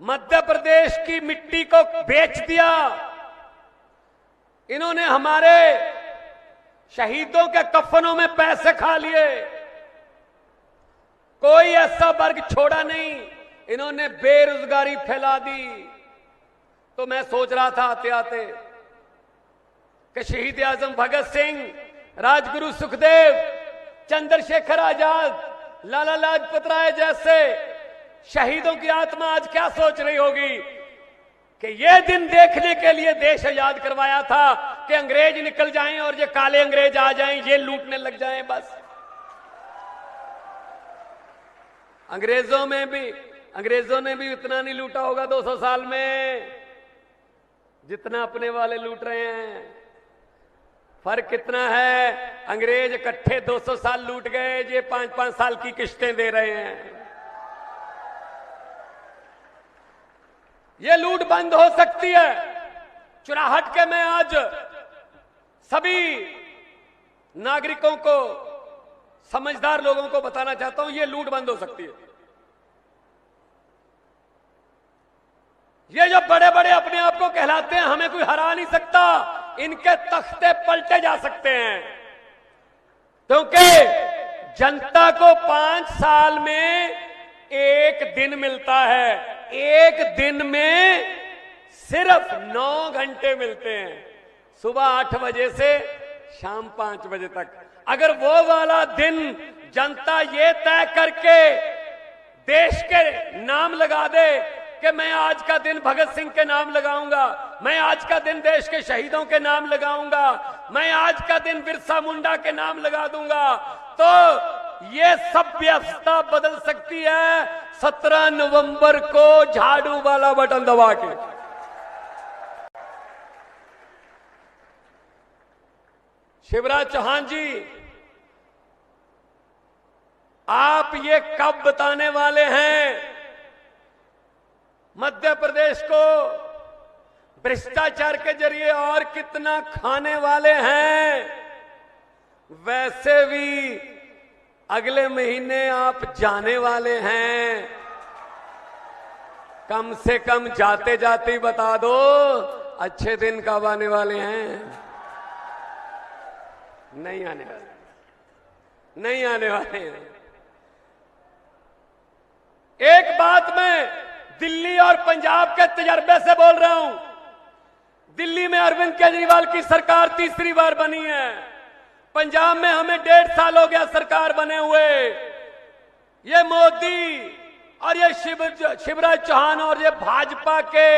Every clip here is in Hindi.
मध्य प्रदेश की मिट्टी को बेच दिया। इन्होंने हमारे शहीदों के कफनों में पैसे खा लिए। कोई ऐसा वर्ग छोड़ा नहीं। इन्होंने बेरोजगारी फैला दी। तो मैं सोच रहा था आते आते कि शहीद आजम भगत सिंह, राजगुरु सुखदेव, चंद्रशेखर आजाद, लाला लाजपत राय जैसे शहीदों की आत्मा आज क्या सोच रही होगी कि ये दिन देखने के लिए देश आजाद करवाया था कि अंग्रेज निकल जाएं और ये काले अंग्रेज आ जाएं, ये लूटने लग जाएं। बस अंग्रेजों ने भी इतना नहीं लूटा होगा 200 साल में जितना अपने वाले लूट रहे हैं। फर्क कितना है, अंग्रेज इकट्ठे 200 साल लूट गए, ये 5-5 साल की किस्तें दे रहे हैं। ये लूट बंद हो सकती है। चुराहट के मैं आज सभी नागरिकों को, समझदार लोगों को बताना चाहता हूं, ये लूट बंद हो सकती है। ये जो बड़े बड़े अपने आप को कहलाते हैं, हमें कोई हरा नहीं सकता। इनके तख्ते पलटे जा सकते हैं, क्योंकि जनता को 5 साल में एक दिन मिलता है। एक दिन में सिर्फ 9 घंटे मिलते हैं, सुबह 8 बजे से शाम 5 बजे तक। अगर वो वाला दिन जनता ये तय करके देश के नाम लगा दे कि मैं आज का दिन भगत सिंह के नाम लगाऊंगा, मैं आज का दिन देश के शहीदों के नाम लगाऊंगा, मैं आज का दिन बिरसा मुंडा के नाम लगा दूंगा, तो ये सब व्यवस्था बदल सकती है 17 नवंबर को झाड़ू वाला बटन दबा के। शिवराज चौहान जी, आप ये कब बताने वाले हैं मध्य प्रदेश को भ्रष्टाचार के जरिए और कितना खाने वाले हैं? वैसे भी अगले महीने आप जाने वाले हैं। कम से कम जाते जाते ही बता दो अच्छे दिन कब आने वाले हैं। नहीं आने वाले, नहीं आने वाले हैं। एक बात मैं दिल्ली और पंजाब के तजर्बे से बोल रहा हूं। दिल्ली में अरविंद केजरीवाल की सरकार तीसरी बार बनी है। पंजाब में हमें 1.5 साल हो गया सरकार बने हुए। ये मोदी और ये शिवराज चौहान और ये भाजपा के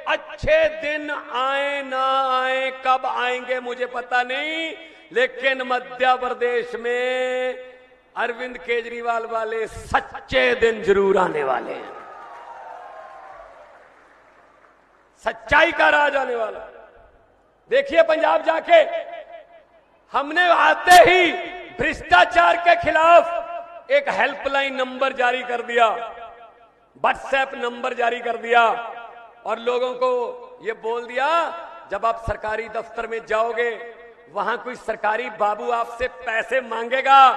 अच्छे दिन आए ना आए, कब आएंगे मुझे पता नहीं, लेकिन मध्य प्रदेश में अरविंद केजरीवाल वाले सच्चे दिन जरूर आने वाले हैं। सच्चाई का राज आने वाला। देखिए पंजाब जाके हमने आते ही भ्रष्टाचार के खिलाफ एक हेल्पलाइन नंबर जारी कर दिया, व्हाट्सएप नंबर जारी कर दिया, और लोगों को यह बोल दिया जब आप सरकारी दफ्तर में जाओगे, वहां कोई सरकारी बाबू आपसे पैसे मांगेगा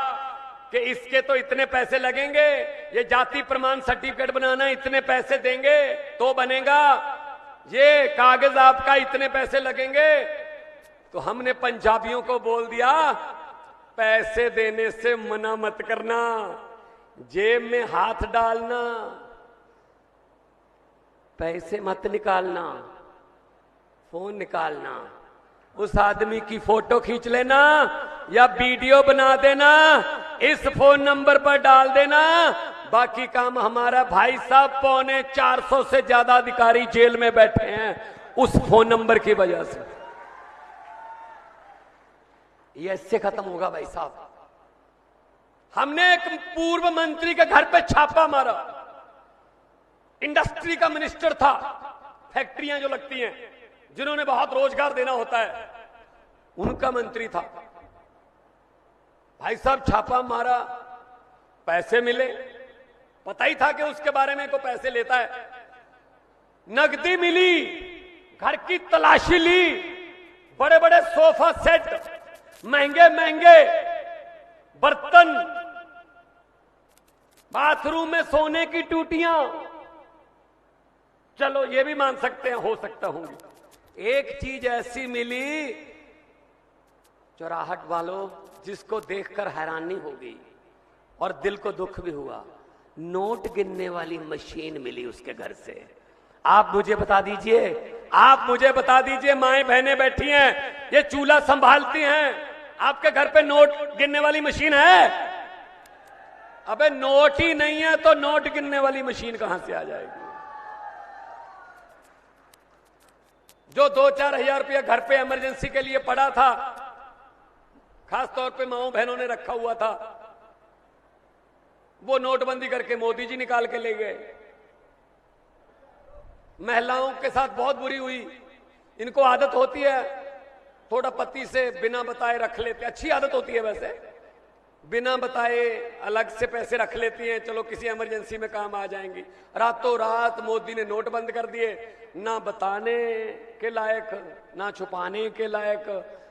कि इसके तो इतने पैसे लगेंगे, ये जाति प्रमाण सर्टिफिकेट बनाना इतने पैसे देंगे तो बनेगा, ये कागज आपका इतने पैसे लगेंगे। तो हमने पंजाबियों को बोल दिया पैसे देने से मना मत करना, जेब में हाथ डालना, पैसे मत निकालना, फोन निकालना, उस आदमी की फोटो खींच लेना या वीडियो बना देना, इस फोन नंबर पर डाल देना, बाकी काम हमारा। भाई साहब 450 से ज्यादा अधिकारी जेल में बैठे हैं उस फोन नंबर की वजह से। ये ऐसे खत्म होगा भाई साहब। हमने एक पूर्व मंत्री के घर पे छापा मारा, इंडस्ट्री का मिनिस्टर था, फैक्ट्रियां जो लगती हैं जिन्होंने बहुत रोजगार देना होता है, उनका मंत्री था। भाई साहब छापा मारा, पैसे मिले, पता ही था कि उसके बारे में कोई पैसे लेता है, नकदी मिली, घर की तलाशी ली, बड़े बड़े सोफा सेट, महंगे महंगे बर्तन, बाथरूम में सोने की टूटियां, चलो ये भी मान सकते हैं, हो सकता होंगी। एक चीज ऐसी मिली चौराहट वालों जिसको देखकर हैरानी हो गई और दिल को दुख भी हुआ। नोट गिनने वाली मशीन मिली उसके घर से। आप मुझे बता दीजिए, आप मुझे बता दीजिए, माएं बहनें बैठी हैं, ये चूल्हा संभालती हैं, आपके घर पे नोट गिनने वाली मशीन है? अबे नोट ही नहीं है तो नोट गिनने वाली मशीन कहां से आ जाएगी? जो 2-4 हजार रुपया घर पे इमरजेंसी के लिए पड़ा था, खास तौर पे माओ बहनों ने रखा हुआ था, वो नोटबंदी करके मोदी जी निकाल के ले गए। महिलाओं के साथ बहुत बुरी हुई। इनको आदत होती है थोड़ा पति से बिना बताए रख लेते, अच्छी आदत होती है वैसे, बिना बताए अलग से पैसे रख लेती हैं, चलो किसी इमरजेंसी में काम आ जाएंगी। रातों रात मोदी ने नोट बंद कर दिए, ना बताने के लायक ना छुपाने के लायक।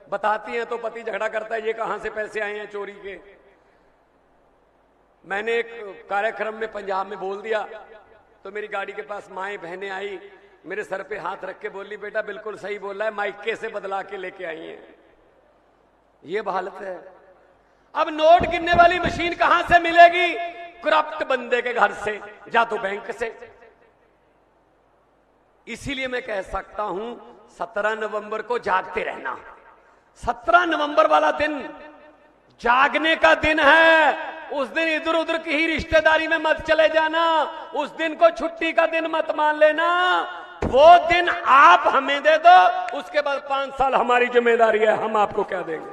बताती हैं तो पति झगड़ा करता है, ये कहां से पैसे आए हैं चोरी के। मैंने एक कार्यक्रम में पंजाब में बोल दिया तो मेरी गाड़ी के पास माएं बहनें आई, मेरे सर पे हाथ रख के बोली, बेटा बिल्कुल सही बोल रहा है, माइके से बदला के लेके आई हैं। ये हालत है। अब नोट गिनने वाली मशीन कहां से मिलेगी? करप्ट बंदे के घर से, या तो बैंक से। इसीलिए मैं कह सकता हूं 17 नवंबर को जागते रहना। 17 नवंबर वाला दिन जागने का दिन है। उस दिन इधर उधर की ही रिश्तेदारी में मत चले जाना, उस दिन को छुट्टी का दिन मत मान लेना। वो दिन आप हमें दे दो, उसके बाद 5 साल हमारी जिम्मेदारी है, हम आपको क्या देंगे।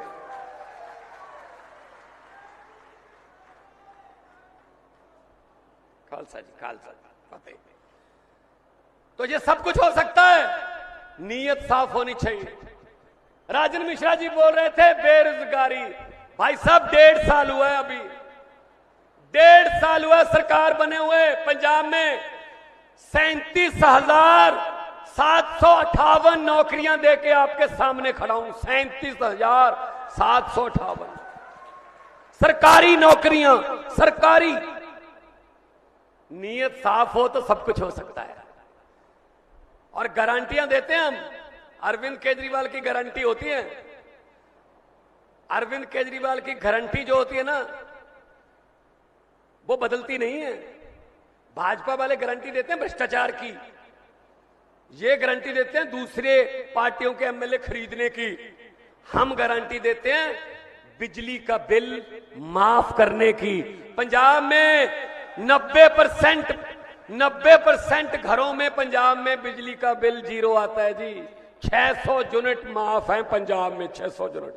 खालसा जी, खालसा जी। तो ये सब कुछ हो सकता है, नीयत साफ होनी चाहिए। राजन मिश्रा जी बोल रहे थे बेरोजगारी, भाई साहब 1.5 साल हुआ है, अभी 1.5 साल हुआ सरकार बने हुए। पंजाब में 37,758 नौकरियां देके आपके सामने खड़ा हूं। 37,758 सरकारी नौकरियां, सरकारी। नीयत साफ हो तो सब कुछ हो सकता है। और गारंटियां देते हैं हम। अरविंद केजरीवाल की गारंटी होती है, अरविंद केजरीवाल की गारंटी जो होती है ना, वो बदलती नहीं है। भाजपा वाले गारंटी देते हैं भ्रष्टाचार की, ये गारंटी देते हैं दूसरे पार्टियों के एमएलए खरीदने की। हम गारंटी देते हैं बिजली का बिल माफ करने की। पंजाब में 90% घरों में पंजाब में बिजली का बिल 0 आता है जी। 600 यूनिट माफ है पंजाब में, 600 यूनिट।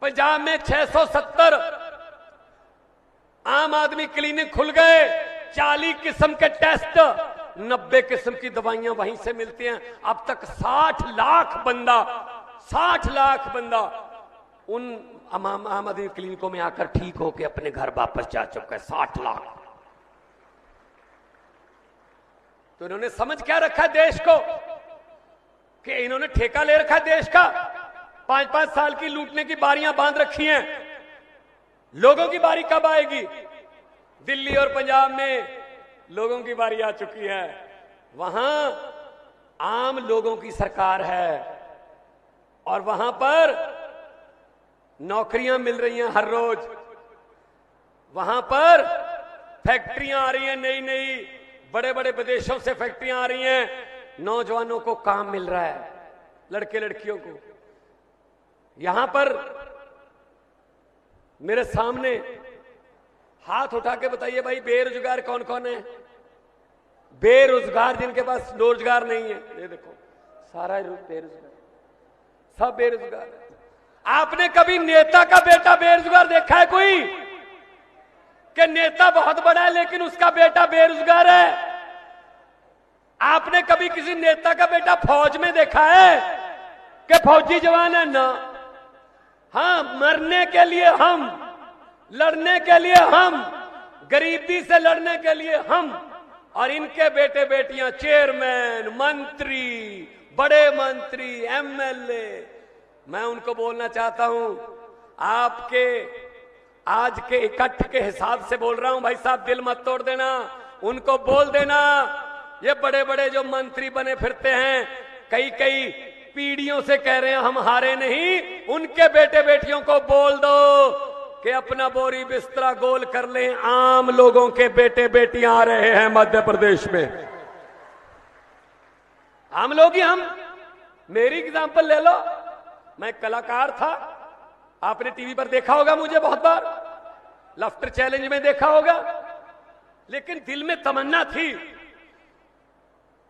पंजाब में 670 आम आदमी क्लिनिक खुल गए। 40 किस्म के टेस्ट, 90 किस्म की दवाइयां वहीं से मिलती हैं। अब तक 60 लाख बंदा उन आम आदमी क्लिनिकों में आकर ठीक होकर अपने घर वापस जा चुका है। 60 लाख। तो इन्होंने समझ क्या रखा है देश को, कि इन्होंने ठेका ले रखा है देश का। 5-5 साल की लूटने की बारियां बांध रखी हैं। लोगों की बारी कब आएगी? दिल्ली और पंजाब में लोगों की बारी आ चुकी है। वहां आम लोगों की सरकार है और वहां पर नौकरियां मिल रही हैं हर रोज। वहां पर फैक्ट्रियां आ रही हैं नई नई, बड़े बड़े विदेशों से फैक्ट्रियां आ रही हैं। नौजवानों को काम मिल रहा है, लड़के लड़कियों को। यहां पर मेरे सामने हाथ उठा के बताइए भाई, बेरोजगार कौन कौन है? बेरोजगार जिनके पास रोजगार नहीं है, ये देखो सारा बेरोजगार, सब बेरोजगार है। आपने कभी नेता का बेटा बेरोजगार देखा है कोई? कि नेता बहुत बड़ा है लेकिन उसका बेटा बेरोजगार है? आपने कभी किसी नेता का बेटा फौज में देखा है कि फौजी जवान है? ना। हाँ, मरने के लिए हम, लड़ने के लिए हम, गरीबी से लड़ने के लिए हम, और इनके बेटे बेटियां चेयरमैन, मंत्री, बड़े मंत्री, एमएलए। मैं उनको बोलना चाहता हूं, आपके आज के इकट्ठ के हिसाब से बोल रहा हूं भाई साहब, दिल मत तोड़ देना। उनको बोल देना, ये बड़े बड़े जो मंत्री बने फिरते हैं, कई कई पीढ़ियों से कह रहे हैं हम हारे नहीं, उनके बेटे बेटियों को बोल दो कि अपना बोरी बिस्तरा गोल कर लें, आम लोगों के बेटे बेटियां आ रहे हैं मध्य प्रदेश में। आम लोग ही हम, मेरी एग्जांपल ले लो, मैं कलाकार था, आपने टीवी पर देखा होगा मुझे बहुत बार, लाफ्टर चैलेंज में देखा होगा, लेकिन दिल में तमन्ना थी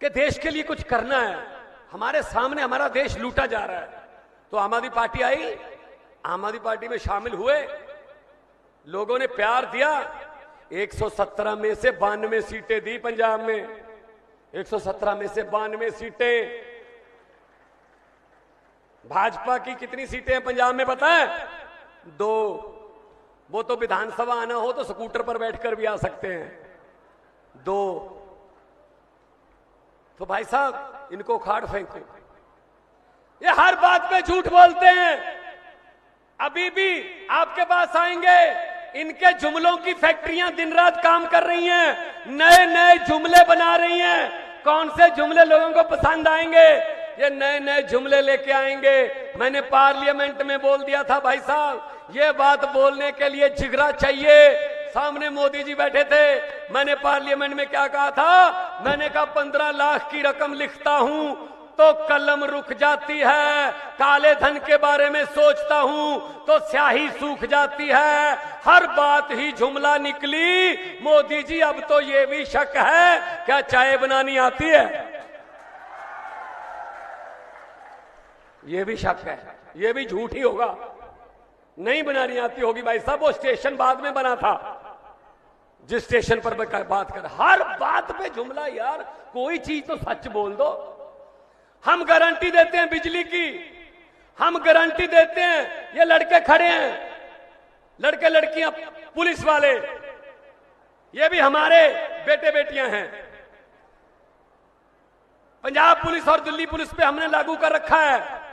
कि देश के लिए कुछ करना है, हमारे सामने हमारा देश लूटा जा रहा है। तो आम आदमी पार्टी आई, आम आदमी पार्टी में शामिल हुए, लोगों ने प्यार दिया, 117 में से 92 सीटें दी पंजाब में, 117 में से 92 सीटें। भाजपा की कितनी सीटें हैं पंजाब में पता है? 2। वो तो विधानसभा आना हो तो स्कूटर पर बैठकर भी आ सकते हैं, 2। तो भाई साहब इनको उखाड़ फेंको, ये हर बात में झूठ बोलते हैं। अभी भी आपके पास आएंगे, इनके जुमलों की फैक्ट्रियां दिन रात काम कर रही हैं, नए नए जुमले बना रही हैं। कौन से जुमले लोगों को पसंद आएंगे, ये नए नए जुमले लेके आएंगे। मैंने पार्लियामेंट में बोल दिया था भाई साहब, ये बात बोलने के लिए जिगरा चाहिए। सामने मोदी जी बैठे थे, मैंने पार्लियामेंट में क्या कहा था, मैंने कहा 15 लाख की रकम लिखता हूं तो कलम रुक जाती है, काले धन के बारे में सोचता हूं तो स्याही सूख जाती है। हर बात ही जुमला निकली। मोदी जी अब तो ये भी शक है, क्या चाय बनानी आती है? ये भी शक है, ये भी झूठ ही होगा, नहीं बनानी आती होगी भाई साहब। वो स्टेशन बाद में बना था, जिस स्टेशन पर बात कर, हर बात पे जुमला। यार कोई चीज तो सच बोल दो। हम गारंटी देते हैं बिजली की, हम गारंटी देते हैं, ये लड़के खड़े हैं, लड़के लड़कियां पुलिस वाले, ये भी हमारे बेटे बेटियां हैं। पंजाब पुलिस और दिल्ली पुलिस पे हमने लागू कर रखा है,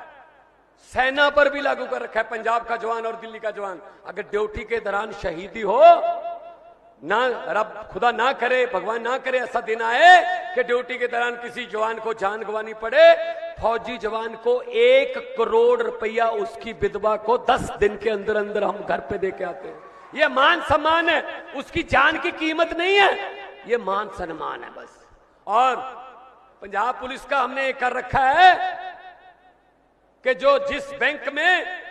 सेना पर भी लागू कर रखा है। पंजाब का जवान और दिल्ली का जवान अगर ड्यूटी के दौरान शहीदी हो ना, रब खुदा ना करे, भगवान ना करे ऐसा दिन आए कि ड्यूटी के दौरान किसी जवान को जान गंवानी पड़े, फौजी जवान को 1 करोड़ रुपया उसकी विधवा को 10 दिन के अंदर अंदर हम घर पे दे के आते हैं। ये मान सम्मान है, उसकी जान की कीमत नहीं है, ये मान सम्मान है बस। और पंजाब पुलिस का हमने कर रखा है कि जो जिस बैंक में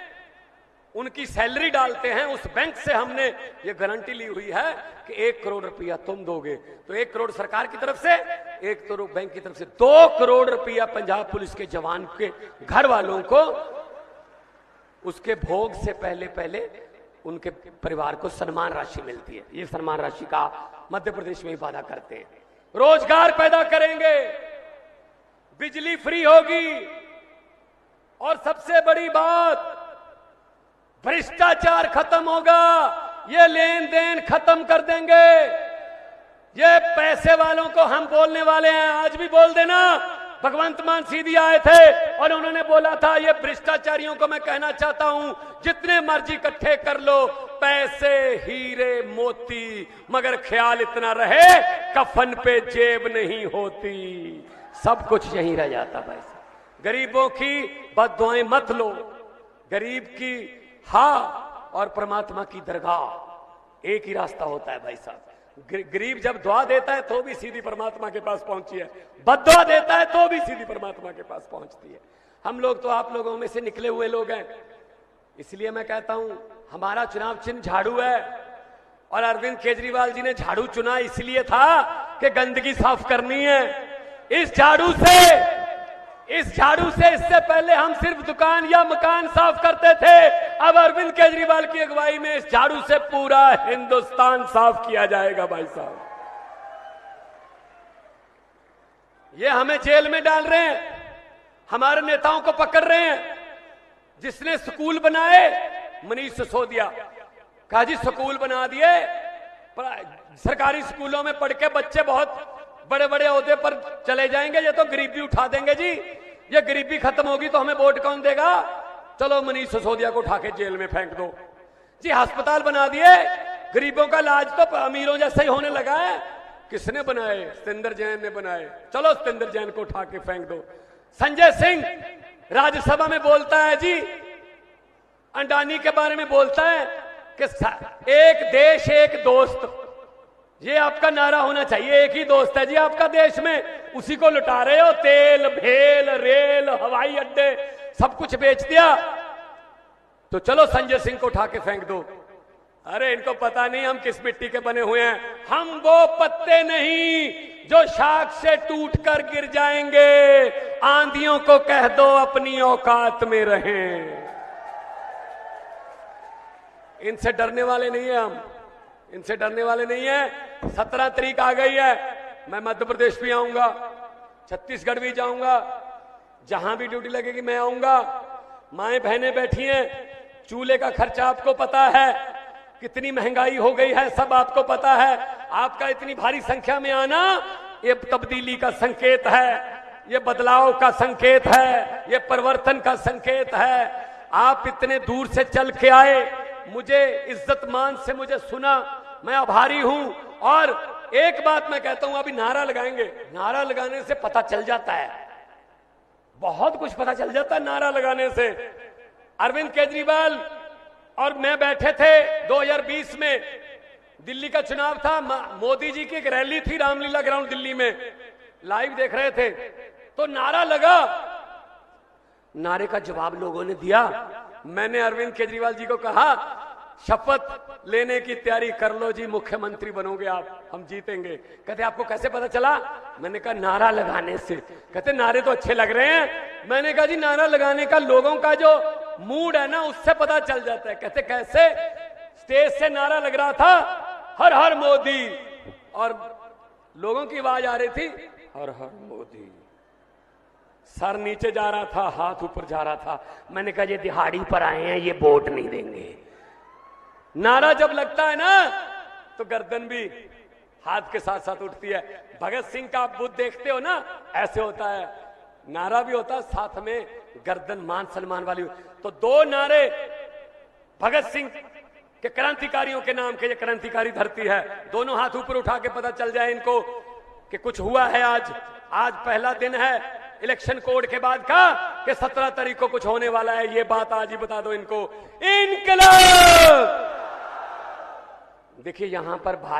उनकी सैलरी डालते हैं, उस बैंक से हमने ये गारंटी ली हुई है कि 1 करोड़ रुपया तुम दोगे, तो 1 करोड़ सरकार की तरफ से, 1 करोड़ बैंक की तरफ से, 2 करोड़ रुपया पंजाब पुलिस के जवान के घर वालों को उसके भोग से पहले पहले उनके परिवार को सम्मान राशि मिलती है। ये सम्मान राशि का मध्य प्रदेश में ही वादा करते हैं। रोजगार पैदा करेंगे, बिजली फ्री होगी, और सबसे बड़ी बात, भ्रष्टाचार खत्म होगा, ये लेन देन खत्म कर देंगे। ये पैसे वालों को हम बोलने वाले हैं, आज भी बोल देना। भगवंत मान सीधी आए थे और उन्होंने बोला था, ये भ्रष्टाचारियों को मैं कहना चाहता हूं, जितने मर्जी इकट्ठे कर लो, पैसे हीरे मोती, मगर ख्याल इतना रहे कफन पे जेब नहीं होती, सब कुछ यहीं रह जाता भाई साहब। गरीबों की बद्दुआएं मत लो, गरीब की हाँ और परमात्मा की दरगाह एक ही रास्ता होता है भाई साहब। गरीब जब दुआ देता है तो भी सीधी परमात्मा के पास पहुंची है, बद्दुआ देता है तो भी सीधी परमात्मा के पास पहुंचती है। हम लोग तो आप लोगों में से निकले हुए लोग हैं, इसलिए मैं कहता हूं हमारा चुनाव चिन्ह झाड़ू है, और अरविंद केजरीवाल जी ने झाड़ू चुना इसलिए था कि गंदगी साफ करनी है। इस झाड़ू से इससे पहले हम सिर्फ दुकान या मकान साफ करते थे, अब अरविंद केजरीवाल की अगुवाई में इस झाड़ू से पूरा हिंदुस्तान साफ किया जाएगा भाई साहब। ये हमें जेल में डाल रहे हैं, हमारे नेताओं को पकड़ रहे हैं। जिसने स्कूल बनाए, मनीष सिसोदिया, कहा जी स्कूल बना दिए, सरकारी स्कूलों में पढ़ के बच्चे बहुत बड़े बड़े ओहदे पर चले जाएंगे, ये तो गरीबी उठा देंगे जी, ये गरीबी खत्म होगी तो हमें वोट कौन देगा, चलो मनीष सिसोदिया को उठा के जेल में फेंक दो जी। अस्पताल बना दिए, गरीबों का इलाज तो अमीरों जैसा ही होने लगा है, किसने बनाए? सतेंद्र जैन ने बनाए। चलो सतेंद्र जैन को उठा के फेंक दो। संजय सिंह राज्यसभा में बोलता है जी, अंडानी के बारे में बोलता है कि एक देश एक दोस्त, ये आपका नारा होना चाहिए। एक ही दोस्त है जी आपका देश में, उसी को लुटा रहे हो। तेल, भेल, रेल, हवाई अड्डे सब कुछ बेच दिया। तो चलो संजय सिंह को उठा के फेंक दो। अरे इनको पता नहीं हम किस मिट्टी के बने हुए हैं। हम वो पत्ते नहीं जो शाख से टूटकर गिर जाएंगे। आंधियों को कह दो अपनी औकात में रहें। इनसे डरने वाले नहीं है हम, इनसे डरने वाले नहीं है। 17 तारीख आ गई है, मैं मध्य प्रदेश भी आऊंगा, छत्तीसगढ़ भी जाऊंगा, जहां भी ड्यूटी लगेगी मैं आऊंगा। माएं बहनें बैठी हैं, चूल्हे का खर्चा आपको पता है, कितनी महंगाई हो गई है सब आपको पता है। आपका इतनी भारी संख्या में आना ये तब्दीली का संकेत है, ये बदलाव का संकेत है, ये परिवर्तन का संकेत है। आप इतने दूर से चल के आए, मुझे इज्जत मान से मुझे सुना, मैं आभारी हूं। और एक बात मैं कहता हूं, अभी नारा लगाएंगे, नारा लगाने से पता चल जाता है, बहुत कुछ पता चल जाता है नारा लगाने से। अरविंद केजरीवाल और मैं बैठे थे 2020 में, दिल्ली का चुनाव था, मोदी जी की एक रैली थी रामलीला ग्राउंड दिल्ली में, लाइव देख रहे थे। तो नारा लगा, नारे का जवाब लोगों ने दिया। मैंने अरविंद केजरीवाल जी को कहा, शपथ लेने की तैयारी कर लो जी, मुख्यमंत्री बनोगे आप, हम जीतेंगे। कहते आपको कैसे पता चला? मैंने कहा नारा लगाने से। कहते नारे तो अच्छे लग रहे हैं। मैंने कहा जी नारा लगाने का लोगों का जो मूड है ना, उससे पता चल जाता है। कहते कैसे? स्टेज से नारा लग रहा था हर हर मोदी, और लोगों की आवाज आ रही थी हर हर मोदी। सर नीचे जा रहा था, हाथ ऊपर जा रहा था। मैंने कहा ये दिहाड़ी पर आए हैं, ये वोट नहीं देंगे। नारा जब लगता है ना तो गर्दन भी हाथ के साथ साथ उठती है। भगत सिंह का आप बुद्ध देखते हो ना, ऐसे होता है, नारा भी होता है साथ में गर्दन मान सम्मान वाली। तो दो नारे भगत सिंह के क्रांतिकारियों के नाम के, ये क्रांतिकारी धरती है। दोनों हाथ ऊपर उठा के पता चल जाए इनको कि कुछ हुआ है। आज पहला दिन है इलेक्शन कोड के बाद का कि 17 तारीख को कुछ होने वाला है। ये बात आज ही बता दो इनको। इनकलाब! देखिए यहां पर भाजपा